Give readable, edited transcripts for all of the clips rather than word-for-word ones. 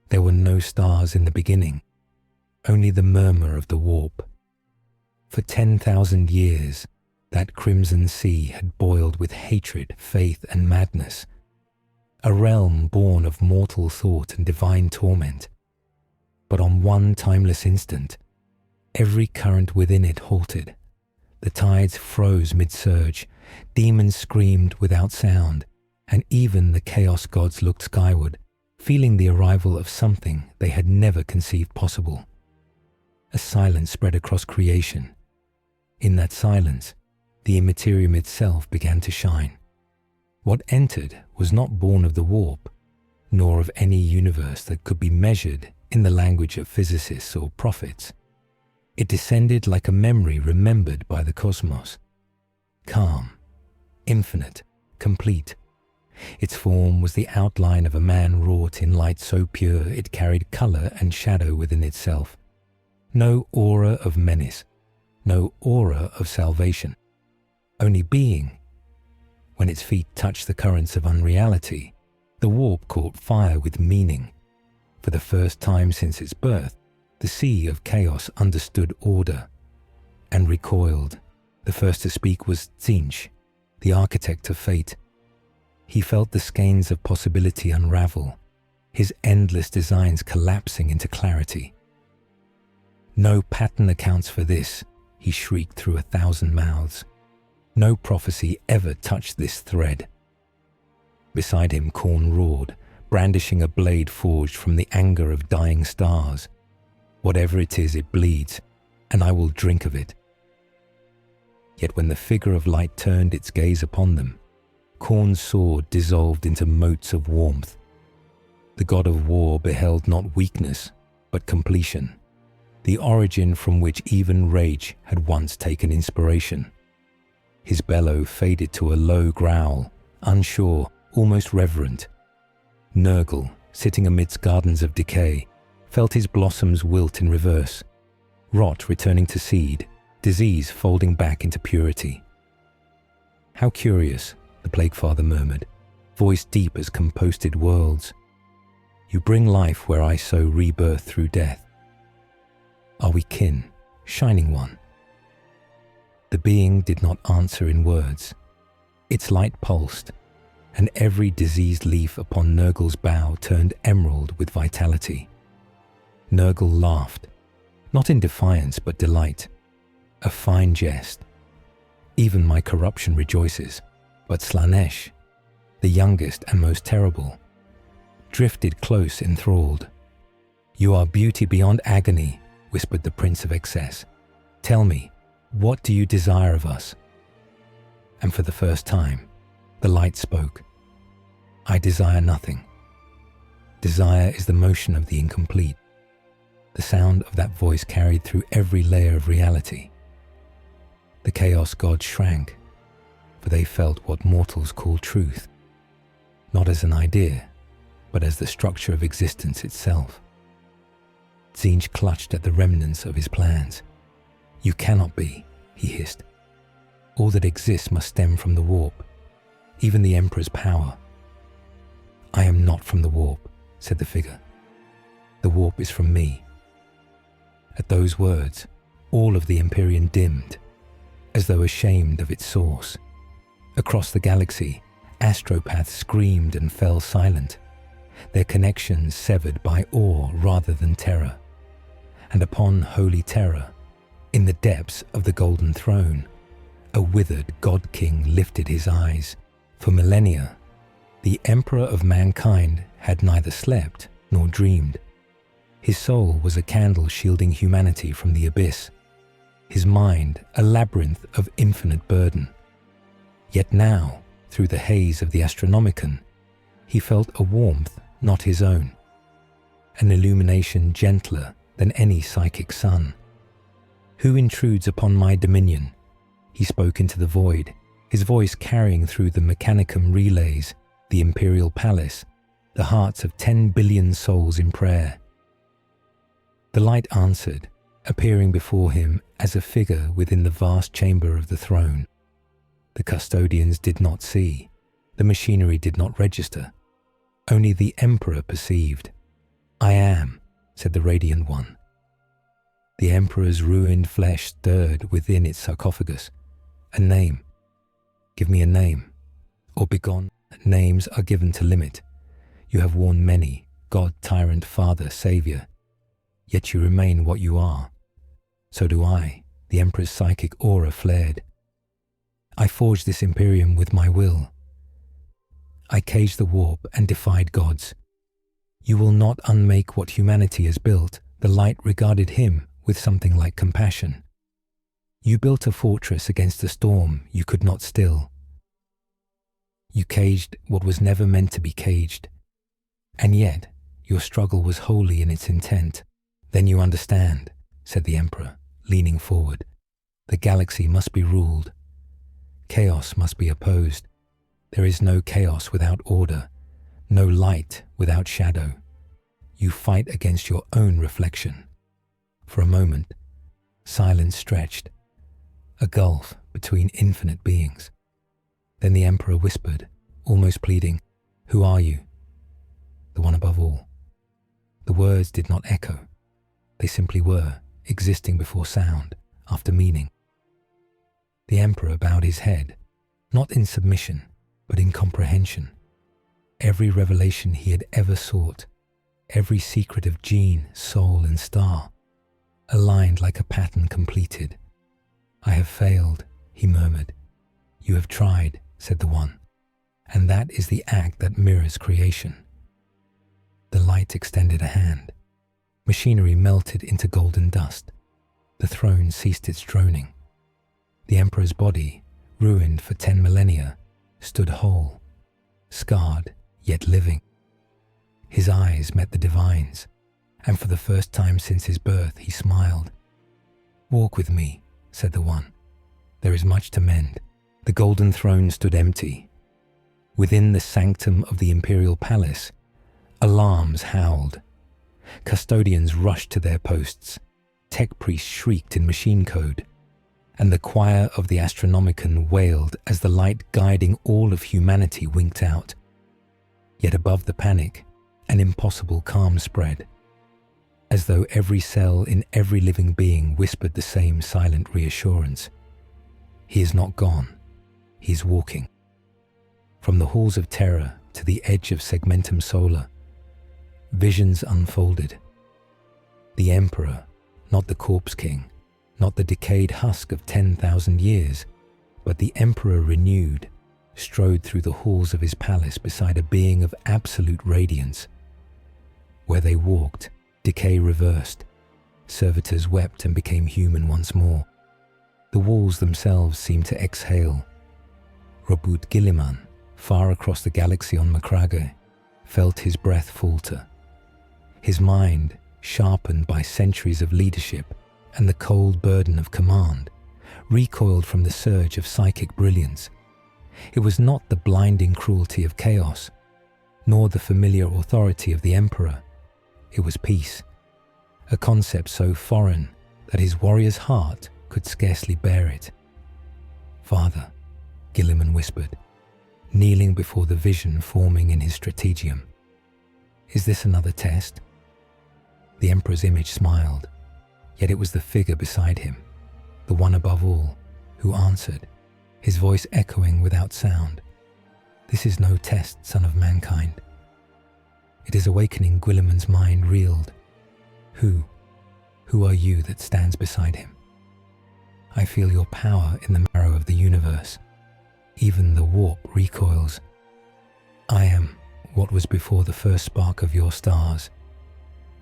There were no stars in the beginning, only the murmur of the warp. For 10,000 years, that crimson sea had boiled with hatred, faith, and madness, a realm born of mortal thought and divine torment. But on one timeless instant, every current within it halted. The tides froze mid-surge, demons screamed without sound, and even the chaos gods looked skyward, feeling the arrival of something they had never conceived possible. A silence spread across creation. In that silence, the immaterium itself began to shine. What entered was not born of the warp, nor of any universe that could be measured in the language of physicists or prophets. It descended like a memory remembered by the cosmos. Calm, infinite, complete. Its form was the outline of a man wrought in light so pure it carried color and shadow within itself. No aura of menace, no aura of salvation, only being. When its feet touched the currents of unreality, the warp caught fire with meaning. For the first time since its birth, the sea of chaos understood order and recoiled. The first to speak was Tzeentch, the architect of fate. He felt the skeins of possibility unravel, his endless designs collapsing into clarity. No pattern accounts for this, he shrieked through 1,000 mouths. No prophecy ever touched this thread. Beside him, Khorne roared, brandishing a blade forged from the anger of dying stars. Whatever it is, it bleeds, and I will drink of it. Yet when the figure of light turned its gaze upon them, Khorne's sword dissolved into motes of warmth. The god of war beheld not weakness, but completion, the origin from which even rage had once taken inspiration. His bellow faded to a low growl, unsure, almost reverent. Nurgle, sitting amidst gardens of decay, felt his blossoms wilt in reverse, rot returning to seed, disease folding back into purity. How curious, the Plague Father murmured, voice deep as composted worlds. You bring life where I sow rebirth through death. Are we kin, Shining One? The being did not answer in words. Its light pulsed, and every diseased leaf upon Nurgle's bough turned emerald with vitality. Nurgle laughed, not in defiance but delight, a fine jest. Even my corruption rejoices, but Slaanesh, the youngest and most terrible, drifted close enthralled. You are beauty beyond agony, whispered the Prince of Excess. Tell me, what do you desire of us? And for the first time, the light spoke. I desire nothing. Desire is the motion of the incomplete. The sound of that voice carried through every layer of reality. The Chaos gods shrank, for they felt what mortals call truth, not as an idea, but as the structure of existence itself. Tzeentch clutched at the remnants of his plans. You cannot be, he hissed. All that exists must stem from the warp, even the Emperor's power. I am not from the warp, said the figure. The warp is from me. At those words, all of the Empyrean dimmed, as though ashamed of its source. Across the galaxy, astropaths screamed and fell silent, their connections severed by awe rather than terror. And upon holy terror, in the depths of the Golden Throne, a withered God-King lifted his eyes. For millennia, the Emperor of mankind had neither slept nor dreamed. His soul was a candle shielding humanity from the abyss, his mind a labyrinth of infinite burden. Yet now, through the haze of the Astronomicon, he felt a warmth not his own, an illumination gentler than any psychic sun. Who intrudes upon my dominion? He spoke into the void, his voice carrying through the Mechanicum relays, the Imperial Palace, the hearts of 10 billion souls in prayer. The light answered, appearing before him as a figure within the vast chamber of the throne. The custodians did not see, the machinery did not register. Only the Emperor perceived. I said the Radiant One. The Emperor's ruined flesh stirred within its sarcophagus. A name. Give me a name. Or begone. Names are given to limit. You have worn many, God, tyrant, father, savior. Yet you remain what you are. So do I. The Emperor's psychic aura flared. I forged this Imperium with my will. I caged the warp and defied gods. You will not unmake what humanity has built. The light regarded him with something like compassion. You built a fortress against a storm you could not still. You caged what was never meant to be caged. And yet, your struggle was holy in its intent. Then you understand, said the Emperor, leaning forward. The galaxy must be ruled. Chaos must be opposed. There is no chaos without order, no light without shadow. You fight against your own reflection. For a moment, silence stretched, a gulf between infinite beings. Then the Emperor whispered, almost pleading, "Who are you?" "The one above all." The words did not echo. They simply were, existing before sound, after meaning. The Emperor bowed his head, not in submission, but in comprehension. Every revelation he had ever sought, every secret of gene, soul, and star, aligned like a pattern completed. "I have failed," he murmured. "You have tried," said the One, "and that is the act that mirrors creation." The light extended a hand. Machinery melted into golden dust. The throne ceased its droning. The Emperor's body, ruined for 10 millennia, stood whole, scarred yet living. His eyes met the Divine's, and for the first time since his birth he smiled. "Walk with me," said the One. "There is much to mend." The golden throne stood empty. Within the sanctum of the imperial palace, alarms howled. Custodians rushed to their posts. Tech priests shrieked in machine code, and the choir of the Astronomicon wailed as the light guiding all of humanity winked out. Yet above the panic, an impossible calm spread, as though every cell in every living being whispered the same silent reassurance. He is not gone. He is walking. From the halls of terror to the edge of Segmentum Solar, visions unfolded. The Emperor, not the Corpse King, not the decayed husk of 10,000 years, but the Emperor renewed, strode through the halls of his palace beside a being of absolute radiance. Where they walked, decay reversed. Servitors wept and became human once more. The walls themselves seemed to exhale. Robert Gilliman, far across the galaxy on Macragge, felt his breath falter. His mind, sharpened by centuries of leadership and the cold burden of command, recoiled from the surge of psychic brilliance. It was not the blinding cruelty of chaos, nor the familiar authority of the Emperor. It was peace, a concept so foreign that his warrior's heart could scarcely bear it. "Father," Gilliman whispered, kneeling before the vision forming in his strategium. "Is this another test?" The Emperor's image smiled, yet it was the figure beside him, the one above all, who answered, his voice echoing without sound. "This is no test, son of mankind." It is awakening. Gilliman's mind reeled. Who are you that stands beside him? I feel your power in the marrow of the universe. Even the warp recoils. I am what was before the first spark of your stars.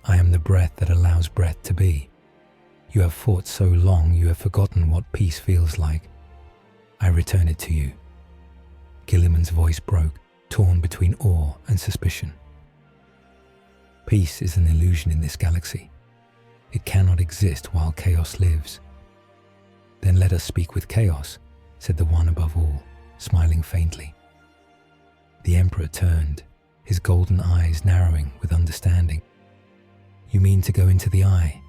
I am the breath that allows breath to be. You have fought so long you have forgotten what peace feels like. I return it to you. Gilliman's voice broke, torn between awe and suspicion. Peace is an illusion in this galaxy. It cannot exist while chaos lives. Then let us speak with chaos, said the one above all, smiling faintly. The Emperor turned, his golden eyes narrowing with understanding. You mean to go into the eye?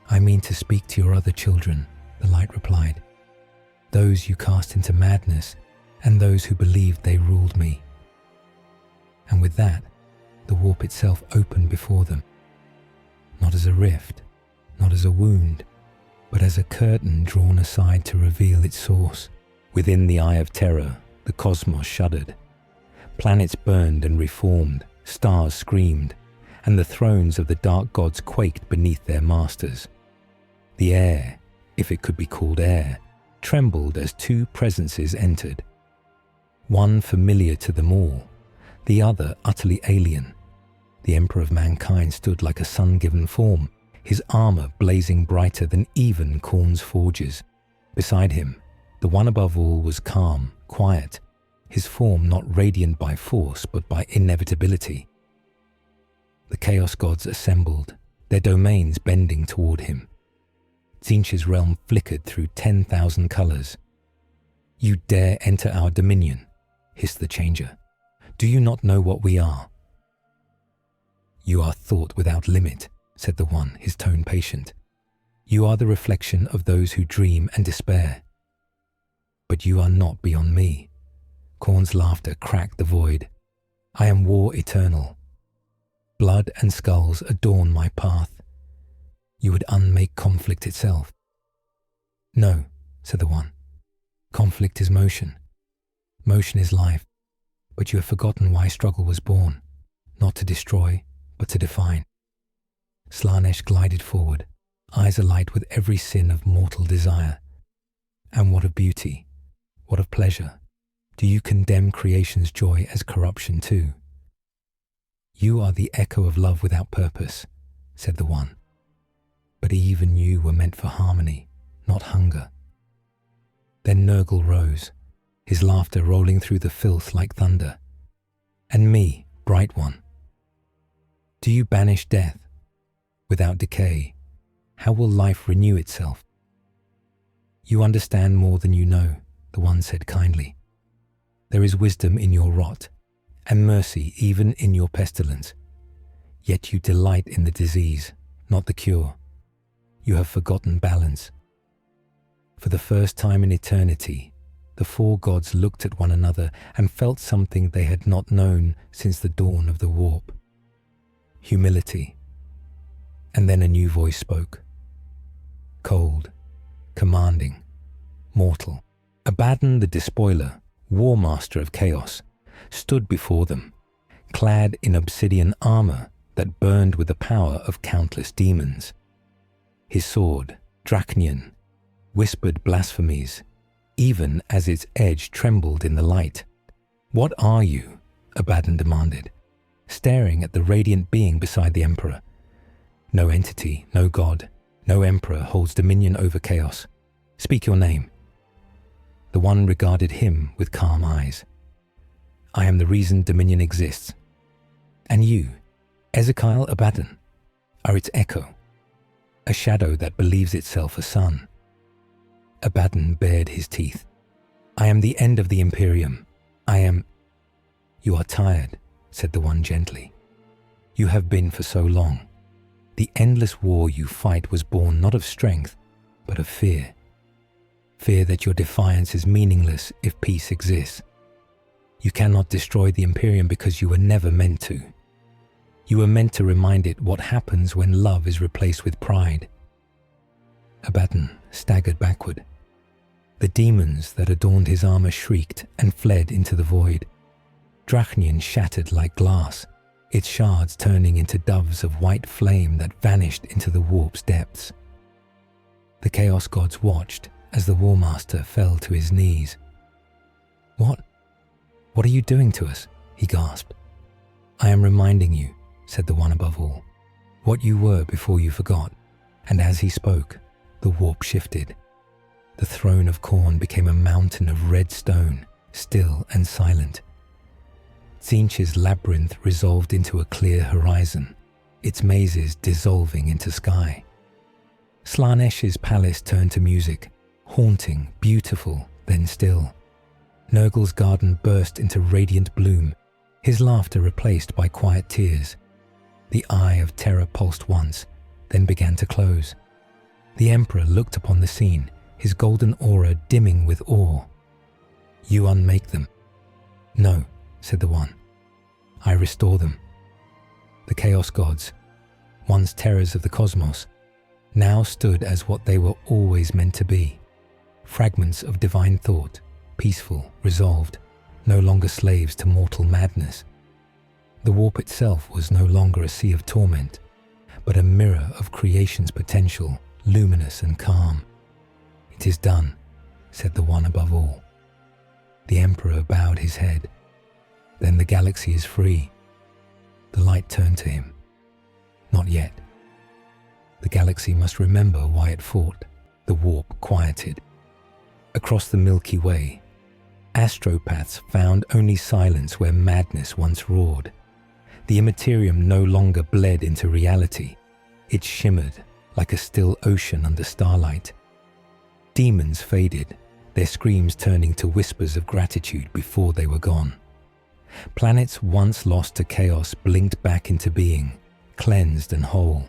I mean to speak to your other children, the light replied. Those you cast into madness, and those who believed they ruled me. And with that, the warp itself opened before them. not as a rift, not as a wound, but as a curtain drawn aside to reveal its source. Within the eye of terror, the cosmos shuddered. Planets burned and reformed, stars screamed, and the thrones of the dark gods quaked beneath their masters. The air, if it could be called air, trembled as two presences entered. One familiar to them all, the other utterly alien. The Emperor of Mankind stood like a sun-given form, his armor blazing brighter than even Khorne's forges. Beside him, the one above all was calm, quiet, his form not radiant by force but by inevitability. The Chaos Gods assembled, their domains bending toward him. Tzeentch's realm flickered through 10,000 colors. "You dare enter our dominion," hissed the Changer. "Do you not know what we are?" "You are thought without limit," said the One, his tone patient. "You are the reflection of those who dream and despair. But you are not beyond me." Khorne's laughter cracked the void. "I am war eternal. Blood and skulls adorn my path. You would unmake conflict itself." "No," said the One. "Conflict is motion. Motion is life. But you have forgotten why struggle was born, not to destroy, but to define." Slaanesh glided forward, eyes alight with every sin of mortal desire. "And what of beauty? What of pleasure? Do you condemn creation's joy as corruption too?" "You are the echo of love without purpose," said the One. "But Eve and you were meant for harmony, not hunger." Then Nurgle rose, his laughter rolling through the filth like thunder. "And me, Bright One. Do you banish death? Without decay, how will life renew itself?" "You understand more than you know," the One said kindly. "There is wisdom in your rot, and mercy even in your pestilence. Yet you delight in the disease, not the cure. You have forgotten balance." For the first time in eternity, the four gods looked at one another and felt something they had not known since the dawn of the warp. Humility. And then a new voice spoke. Cold, commanding, mortal. Abaddon the Despoiler, War Master of Chaos, stood before them, clad in obsidian armor that burned with the power of countless demons. His sword, Draconian, whispered blasphemies, even as its edge trembled in the light. "What are you?" Abaddon demanded, staring at the radiant being beside the Emperor. "No entity, no god, no Emperor holds dominion over chaos. Speak your name." The One regarded him with calm eyes. "I am the reason dominion exists. And you, Ezekiel Abaddon, are its echo, a shadow that believes itself a sun." Abaddon bared his teeth. "I am the end of the Imperium. I am—" "You are tired," said the One gently. "You have been for so long. The endless war you fight was born not of strength, but of fear. Fear that your defiance is meaningless if peace exists. You cannot destroy the Imperium because you were never meant to. You were meant to remind it what happens when love is replaced with pride." Abaddon staggered backward. The demons that adorned his armor shrieked and fled into the void. Draconian shattered like glass, its shards turning into doves of white flame that vanished into the warp's depths. The Chaos Gods watched as the War Master fell to his knees. What are you doing to us?" he gasped. "I am reminding you," said the One above all, "what you were before you forgot." And as he spoke, the warp shifted. The throne of Khorne became a mountain of red stone, still and silent. Tzeentch's labyrinth resolved into a clear horizon, its mazes dissolving into sky. Slaanesh's palace turned to music, haunting, beautiful, then still. Nurgle's garden burst into radiant bloom, his laughter replaced by quiet tears. The eye of terror pulsed once, then began to close. The Emperor looked upon the scene, his golden aura dimming with awe. "You unmake them." "No," said the One. "I restore them." The Chaos Gods, once terrors of the cosmos, now stood as what they were always meant to be, fragments of divine thought, peaceful, resolved, no longer slaves to mortal madness. The warp itself was no longer a sea of torment, but a mirror of creation's potential, luminous and calm. "It is done," said the One above all. The Emperor bowed his head. "Then the galaxy is free." The light turned to him. "Not yet. The galaxy must remember why it fought." The warp quieted. Across the Milky Way, astropaths found only silence where madness once roared. The immaterium no longer bled into reality. It shimmered like a still ocean under starlight. Demons faded, their screams turning to whispers of gratitude before they were gone. Planets once lost to chaos blinked back into being, cleansed and whole.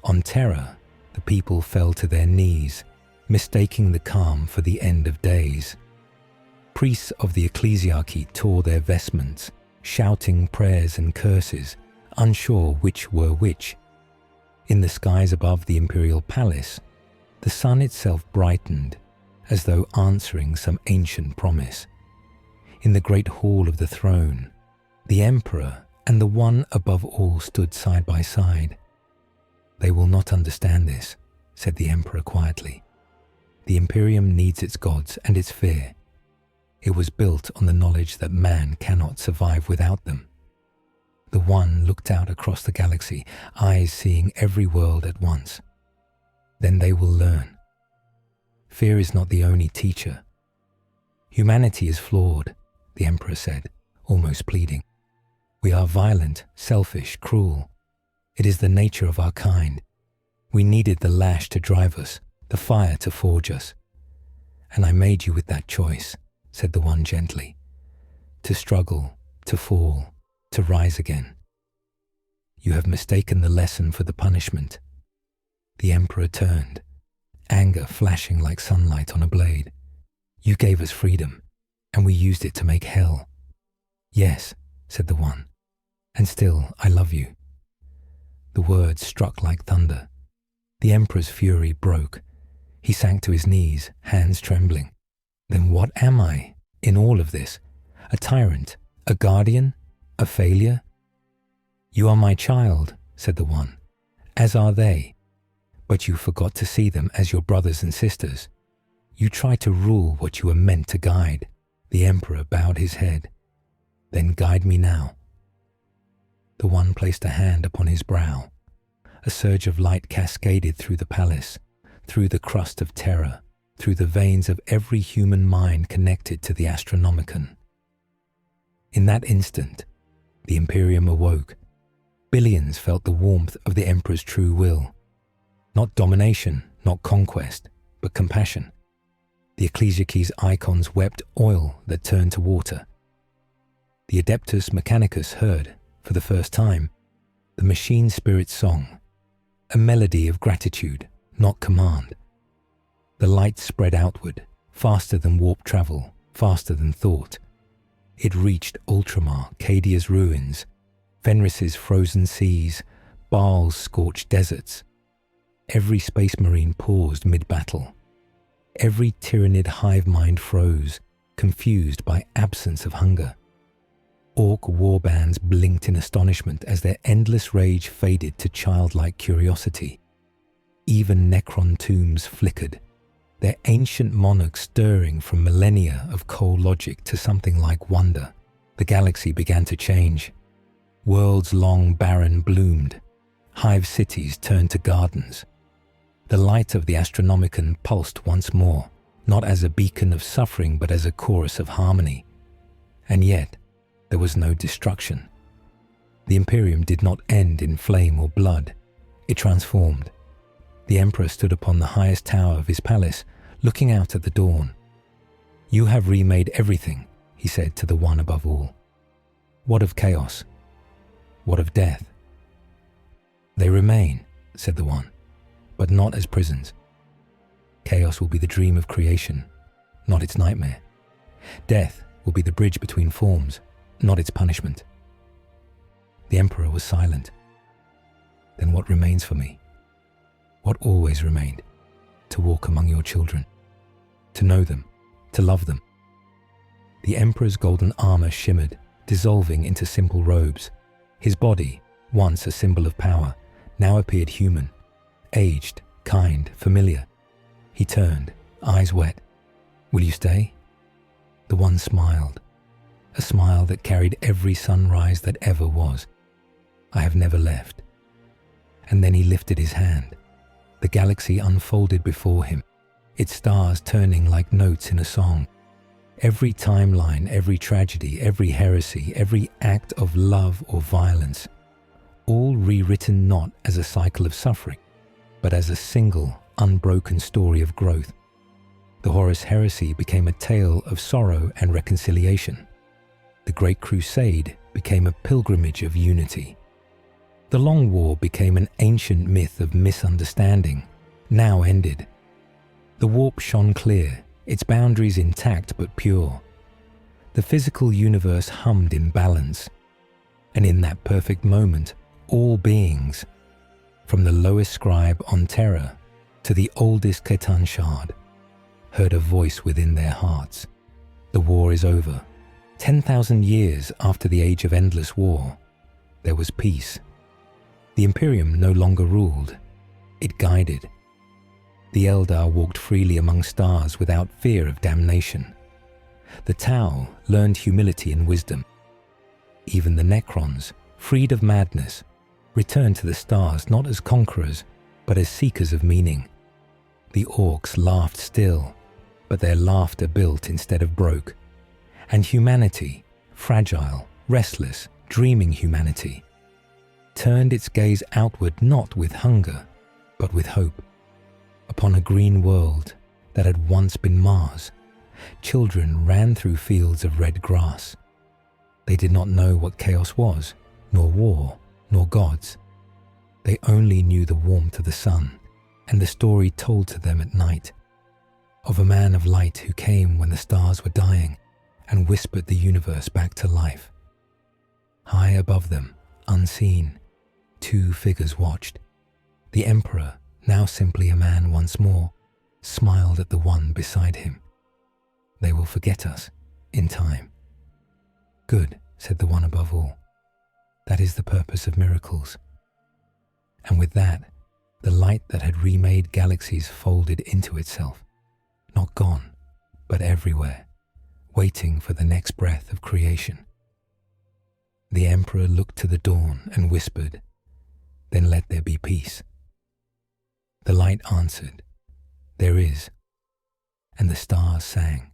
On Terra, the people fell to their knees, mistaking the calm for the end of days. Priests of the ecclesiarchy tore their vestments, shouting prayers and curses, unsure which were which. In the skies above the imperial palace, the sun itself brightened, as though answering some ancient promise. In the great hall of the throne, the Emperor and the One above all stood side by side. "They will not understand this," said the Emperor quietly. "The Imperium needs its gods and its fear. It was built on the knowledge that man cannot survive without them." The One looked out across the galaxy, eyes seeing every world at once. "Then they will learn. Fear is not the only teacher. Humanity is flawed," the Emperor said, almost pleading. "We are violent, selfish, cruel. It is the nature of our kind. We needed the lash to drive us, the fire to forge us. And I made you with that choice," said the One gently. "To struggle, to fall, to rise again. You have mistaken the lesson for the punishment." The Emperor turned, anger flashing like sunlight on a blade. "You gave us freedom, and we used it to make hell." "Yes," said the One, "and still I love you." The words struck like thunder. The Emperor's fury broke. He sank to his knees, hands trembling. "Then what am I in all of this? A tyrant? A guardian? A failure?" "You are my child," said the One, "as are they. But you forgot to see them as your brothers and sisters. You tried to rule what you were meant to guide." The Emperor bowed his head. "Then guide me now." The One placed a hand upon his brow. A surge of light cascaded through the palace, through the crust of terror, through the veins of every human mind connected to the Astronomicon. In that instant, the Imperium awoke. Billions felt the warmth of the Emperor's true will. Not domination, not conquest, but compassion. The Ecclesiarchy's icons wept oil that turned to water. The Adeptus Mechanicus heard, for the first time, the machine spirit's song, a melody of gratitude, not command. The light spread outward, faster than warp travel, faster than thought. It reached Ultramar, Cadia's ruins, Fenris's frozen seas, Baal's scorched deserts. Every space marine paused mid-battle. Every tyrannid hive mind froze, confused by absence of hunger. Orc warbands blinked in astonishment as their endless rage faded to childlike curiosity. Even Necron tombs flickered, their ancient monarchs stirring from millennia of cold logic to something like wonder. The galaxy began to change. Worlds long barren bloomed. Hive cities turned to gardens. The light of the Astronomicon pulsed once more, not as a beacon of suffering but as a chorus of harmony. And yet, there was no destruction. The Imperium did not end in flame or blood. It transformed. The Emperor stood upon the highest tower of his palace, looking out at the dawn. "You have remade everything," he said to the One above all. "What of chaos? What of death?" "They remain," said the One, "but not as prisons. Chaos will be the dream of creation, not its nightmare. Death will be the bridge between forms, not its punishment." The Emperor was silent. Then what remains for me? What always remained? To walk among your children, to know them, to love them. The Emperor's golden armor shimmered, dissolving into simple robes. His body, once a symbol of power, now appeared human, aged, kind, familiar. He turned, eyes wet. Will you stay? The one smiled, a smile that carried every sunrise that ever was. I have never left. And then he lifted his hand. The galaxy unfolded before him, its stars turning like notes in a song. Every timeline, every tragedy, every heresy, every act of love or violence, all rewritten not as a cycle of suffering, but as a single, unbroken story of growth. The Horus Heresy became a tale of sorrow and reconciliation. The Great Crusade became a pilgrimage of unity. The Long War became an ancient myth of misunderstanding, now ended. The warp shone clear, its boundaries intact but pure. The physical universe hummed in balance, and in that perfect moment, all beings, from the lowest scribe on Terra to the oldest Ketan shard, heard a voice within their hearts. The war is over. 10,000 years after the age of endless war, there was peace. The Imperium no longer ruled, it guided. The Eldar walked freely among stars without fear of damnation. The Tau learned humility and wisdom. Even the Necrons, freed of madness, returned to the stars not as conquerors, but as seekers of meaning. The Orcs laughed still, but their laughter built instead of broke. And humanity, fragile, restless, dreaming humanity, turned its gaze outward not with hunger, but with hope. Upon a green world that had once been Mars, children ran through fields of red grass. They did not know what chaos was, nor war, nor gods. They only knew the warmth of the sun and the story told to them at night of a man of light who came when the stars were dying and whispered the universe back to life. High above them, unseen, two figures watched. The Emperor, now simply a man once more, smiled at the one beside him. They will forget us in time. Good, said the one above all. That is the purpose of miracles. And with that, the light that had remade galaxies folded into itself, not gone, but everywhere, waiting for the next breath of creation. The Emperor looked to the dawn and whispered, "Then let there be peace." The light answered, "There is," and the stars sang,